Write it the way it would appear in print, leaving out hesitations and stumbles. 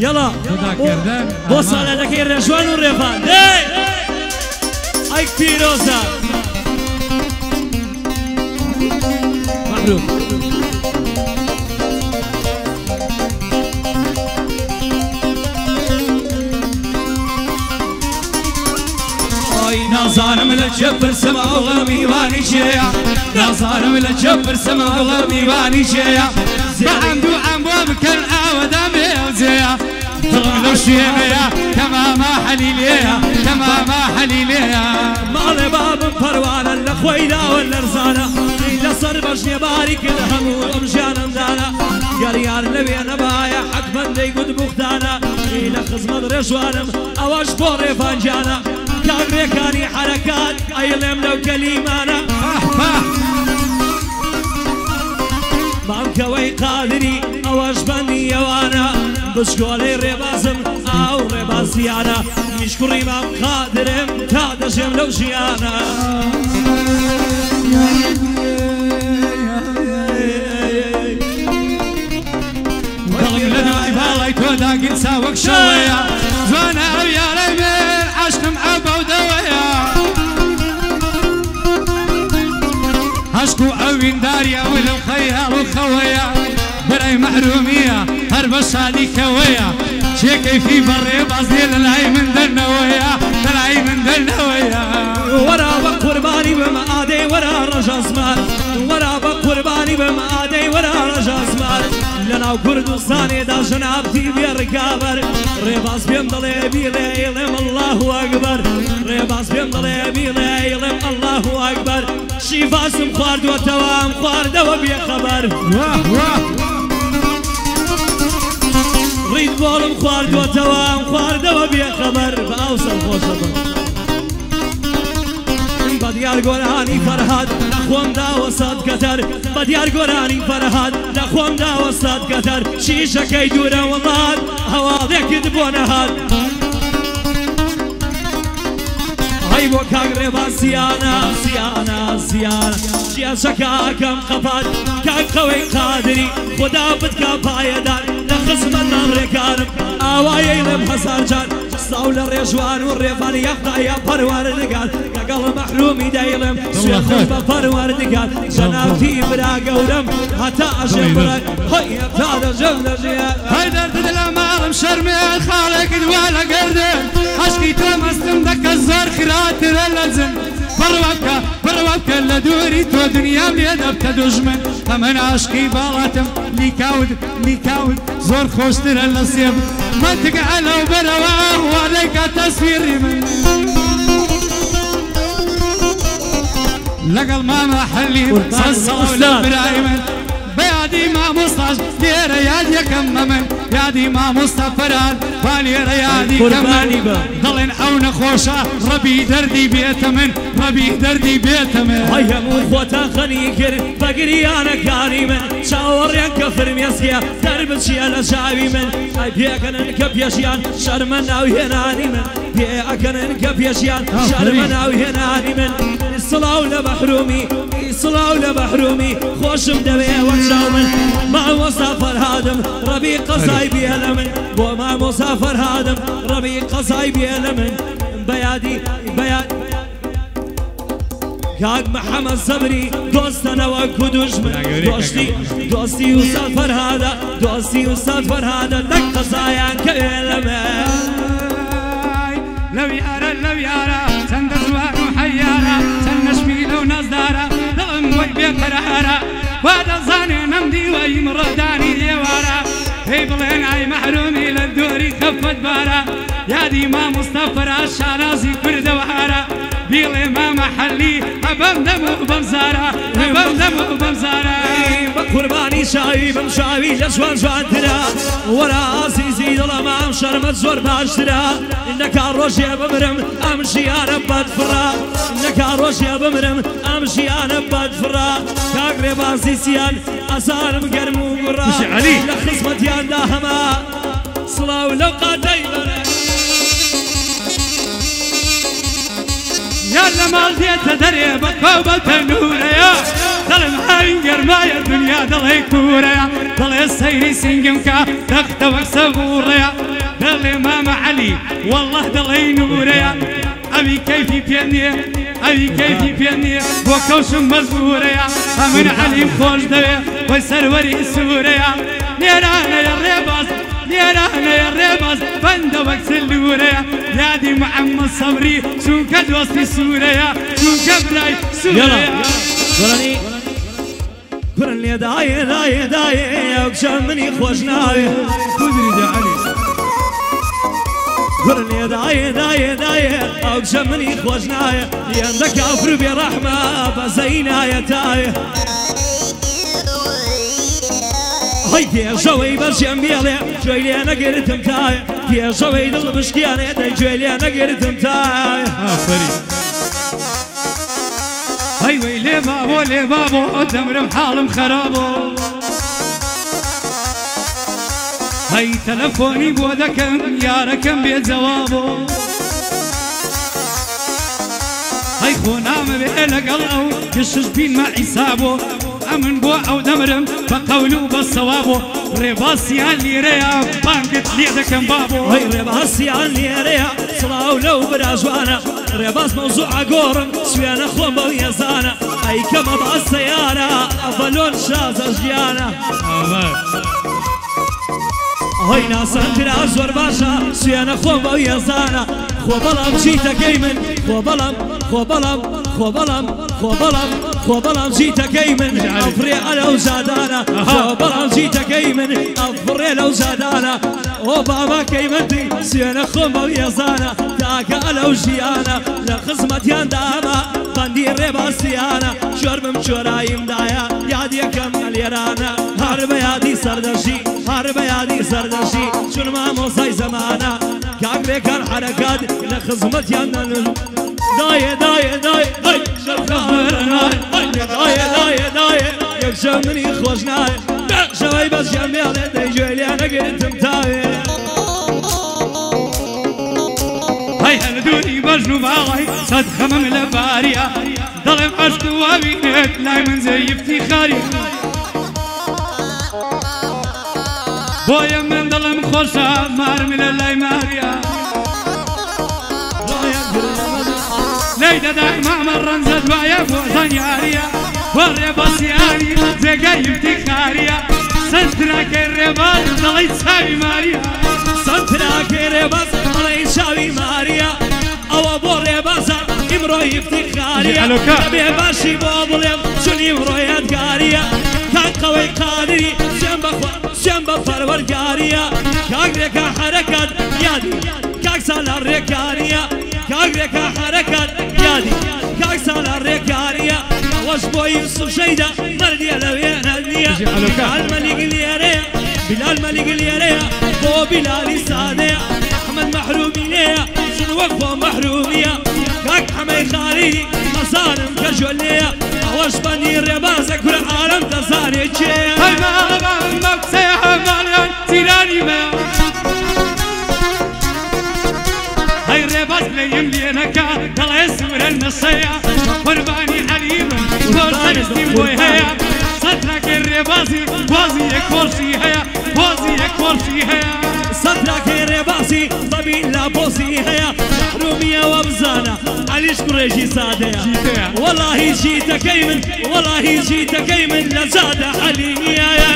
يلا بۆ ساڵێتەکەی ڕێژوان و ڕێفان ئەی پیرۆزە مەبروک نازانم لە پرسم ئەوڵە میوانی چێە نازانم لە پرسم ئەوڵە میوانی چێە زێم دوو ئەم بۆ بکەن ئاوەدا مێوزەیە دڵم لەو شوێنەیە کەمامە حەلیلەیە کەمامە حەلیلەیە ماڵێ بابم پەروانە لە خۆی داوە لەرزانە لەسەر بەژنێ باری کرد هەموو ئەم ژیانمدانە گەریان لەوێ نەبایە حەتمەن دەیگوت بوختانە لە خزمەت ڕێژوانم ئەوەش بۆ ڕێفانجانە کاگرێکانی حەرەکات ئەیڵێم لەو کەلیمانە مامکەوەی قادری ئەوەش بەندی ئەوانە بچکۆڵەی ڕێبازم ئاو ڕێبازیانە میشکوڕی مام قادرم تا دەژێم لەو ژیانە دڵم لە دوای باڵای تۆدا گرسا وەک شەوەیە جوانە ئەو یارەی من عەشقم ئەو بەودەوەیە عەشق و ئەوینداریە و لەو خەیاڵ و خەوەیە بەرەی مەحرومیە هەر بە شادیکەوەیە چێکەیفی بەڕێباز لێ لە لای من دەرنەوەیە لە لای من دەرنەوەیە وەرا بە قوربانی بمە ئادەی وەرا ڕەژە زمان وەرا بە قوربانی بمە ئادەی وەرا ڕەژە زمان لەناو کوردستانێدا ژنابتی بێڕکابەر ڕێباز پێم دەڵێ بیڵێ ئێڵێم ئەڵڵاهو ئەکبەر ڕێباز پێم دەڵێ بیڵێ ئێڵێم ئەڵڵاهو ئەکبەر شیفاسم خواردووەتەوە ئەم خواردەوە بێخەبەر ڕید بۆڵم خواردووەتەوە ئەم خواردەوە بێخەبەر بە ئەو سەرخۆشە بم بە دیار گۆرانی فەرهاد لە خۆم داوە سەد کەتەر بە دیار گۆرانی فەرهاد لە خۆم داوە سەد کەتەر شیشەکەی دوورە وڵات هەواڵێکت بۆ نەهات هەی بۆ کاک ڕێباز سیانە سیانە سیانە شیاشەکەکەم قەپات کاک قەوەی قادری خۆدا بتکا پایەدار لە خزمەتمان ڕێکارم ئاوایەی لەم هەسارجان ساو لە ڕێژوان و ڕێفانی یەختایە پەروەردگار لەگەڵ مەحرومی دەیڵم سوێخۆش بە پەروەردگار جەنابتی برا گەورم هەتا ئەژێم بڕێ هەی هەتا دەژەم لەژێ هەی دەردت لە ماڵم شەرمێن خاڵێکت وا لە گەردن عەشقی تۆ مەستم دەکە زۆر خراترە لە جن بڕوەکە لە دووری تۆ دنیام لێ دەبتە دوژمن ئەمن عەشقی باڵاتم لیکاوت زۆر خۆشترە لە سێم منتگە ئەلەو بەرەوە وارێکە تەسویری من لەگەڵ مامە حەلی سەد ساڵ لە برای من بەیادی مامۆستاش لێرە یاد یەکەم مەمن یادی مامۆستا فەرهاد با لێرە یادی کەمانی بە دەڵێن ئەو نەخۆشە ڕەبی دەردی بێتە من ڕەبی دەردی بێتە من هەی هەموو خۆتان خەنی کرد بە گریانەکانی من چاوەڕێن کە فرمێسکە دەربچیە لە چاوی من ئەی پێکەنن کە پێشیان شەرمە ناوهێنانی من پێئەکەنن کە پێشیان شەرمە ناوهێنانی من سڵاو لە بەحرومی سڵاو لە بەحرومی خۆشم دەوێ وەچاو من مامۆستا فەرهادم ڕەبی قەزای بێ لە من بۆ مامۆستا فەرهادم ڕەبی قەزای بێ لە من بەیادی کاک محەممەد زەبری دۆستەنەوە کودوش من دۆستی ئوستاد فەرهادە دۆستی ئوستاد فەرهادە دەک قەزایان کەوێ لە من لەو یارە چەندە جوان و حەیارە چەند نەشمی لەو نەزدارە دڵم بۆی بێقەرارە وا دەزانێ نەم دیوەی مڕەدانی دێوارە پێی بڵێن ئای مەحرومی لە دووری خەفەت بارە یادی مامۆستا فەرهاد شانازی کوردەوارە بیڵێ مامە حەلی هەبەم دەم و بەمزارە هەبەم دەم و بەمزارە بە قوربانی شاوی بم شاوی لە جوان جوانترە وەرا ئازیزی دڵە مام شەرمەت زۆر باشترە نەکا ڕۆژێ بمرم ئەم ژیانە بەدفڕە نەکا ڕۆژێ بمرم ئەم ژیانە بەدفڕە کاک ڕێبازی سیان ئەزارم گەرم و گوڕە لە خزمەتیاندا هەما سڵاو لەو قاتەی بەرە یار لە ماڵ دێتە دەرێ بە کەو بە تەنورەیە تا دڵم هاوی گەرمایە دنیا دڵی کوورەیە دڵێ سەیری سنگم کا تەختە وەک سەبوڕەیە دڵێ مامە عەلی وەڵڵەه دڵی نورەیە ئەوی کەیفی پێ نییە ئەوی کەیفی پێ نییە بۆ کەوشم مەزبورەیە ئەمن عەلیم خۆش دەوێ وەی سەروەری سوورەیە نێرانەیە ڕێباز نێرانەیە ڕێباز بەندە وەک سلوورەیە یادی محەممەد سەبری چونکە دۆستی سوورەیە چونکە برای سوورەیە گورن لێ دایێ دایێ دایێ ئەوکشە منی خۆش ناوێ کوزری دەعەلی گورن لێ دایێ دایێ دایێ ئەوکشە منی خۆش ناوێ یەندە کافر بێ ڕەحمە بەزەی نایەتایە هەی پێشەوەی بەشیان بێڵێ گوێی لێ نەگرتم تایە پێشەوەی دڵ بشکیانێ دەی گوێ لێ نەگرتم تایە ئافەری هەی وەی لێ بابۆ دەمرم حاڵم خەرابۆ هەی تەلەفۆنی بۆ دەکەم یارەکەم بێ جەوابۆ هەی خۆ نامە بێ لەگەڵ ئەو گشتش بینمە عیسابۆ ئەمن بۆ ئەو دەمرم بە قەول و بە سەوابۆ ڕێباسیان لێرەیە بانگت لێ دەکەم بابۆ هەی ڕێباسیان لێرەیە سڵاو لەو براژوانە ڕێباس مەوزوعە گۆڕم سوێنە خۆم بەو یێزانە ئەی کەمە باسەیانە ئەڤەلۆن شازە ژیانە هەی ناسانترا زۆر باشە سوێنە خۆم بەو یێزانە خۆ بەڵام چیتەکەی من خۆ بەڵام جیتەکەی من ئەفرێ ئەلەو زادانە خۆ بەڵام جیتەکەی من ئەفڕێ لەو زادانە ئۆ باباکەی مندی سوێنە خۆم بەو یێزانە تاکە ئەلەو ژیانە لە خزمەتیان داما بەندی ڕێباسیانە شۆرمم چۆراییمدایە یادیەکەم لێرانە هەر بە یادی سەردەشی هەر بە یادی سەردەشی چون مامۆسای زەمانە کاکرێکان حەرەکات لە خزمەتیان دەنن دایێ دایێ دایێ ئەی دایێ یەکشە منی خۆش نایە شەوەی بەشیان بێڵێ دەی گوێ لێ نەگرتم تاوێ هەی هەردوونی بەژن و باڵی سەد خەمەم لە باریە دەڵێم عەشق وابینێت لای من زەیفتی خاری بۆیە من دڵم خۆشە مارم لە لای ماریە لەی دەدای مامە ڕەنجە دوایە بۆ زەنیاریە بۆ ڕێباسیانی جێگەی افتیخاریە سەنتراکەی ڕێباز دڵی چاوی ماریە سەنتراکەی ڕێباز دڵی چاوی ماریە ئەوە بۆ ڕێبازە ئیمڕۆی افتیخاریە بێ باشی بۆ بڵێم چون ئیمڕۆ یادگاریە کاکەوەی قادری سوێن بە پەروەرگاریە کاکرێکە حەرەکات یادی کاک سالار ڕێکاریە کاکرێکە حەرەکات یادی کاک سالار ڕێکاریە ئەوەش بۆ یوسف شەیدا مەردیە لەوێنە نییە بلال مەلیک لێرەیە بلال مەلیک لێرەیە بۆ بیلالی سادەیە ئەحمەد مەحرومی لێیە چون وەک بۆ مەحرومیە کاک حەمەی خالیدی مەزانم کە ژۆلەیە ئەوەش بەندی ڕێبازە کورە عالەم دەزانێ کێیە هەی ماڵەبام بە قسەیە هەماڵیان تیرانی مە هەی ڕێباز لەیم لێنەکە دەڵێ سوورە نەسەیە قوربانی عەلیمم زۆر سەرستیم بۆی هەیە سەتراکەی ڕێبازی بازی یەک خۆشی هەیە بازی یەک خۆشی هەیە سەتراکەی ڕێبازی بەبین لا بۆسی هەیە محرومیەوە بزانە عەلیش کوڕێژی سادەیە وەڵاهی جیتەکەی من لە زادە عەلی نیایە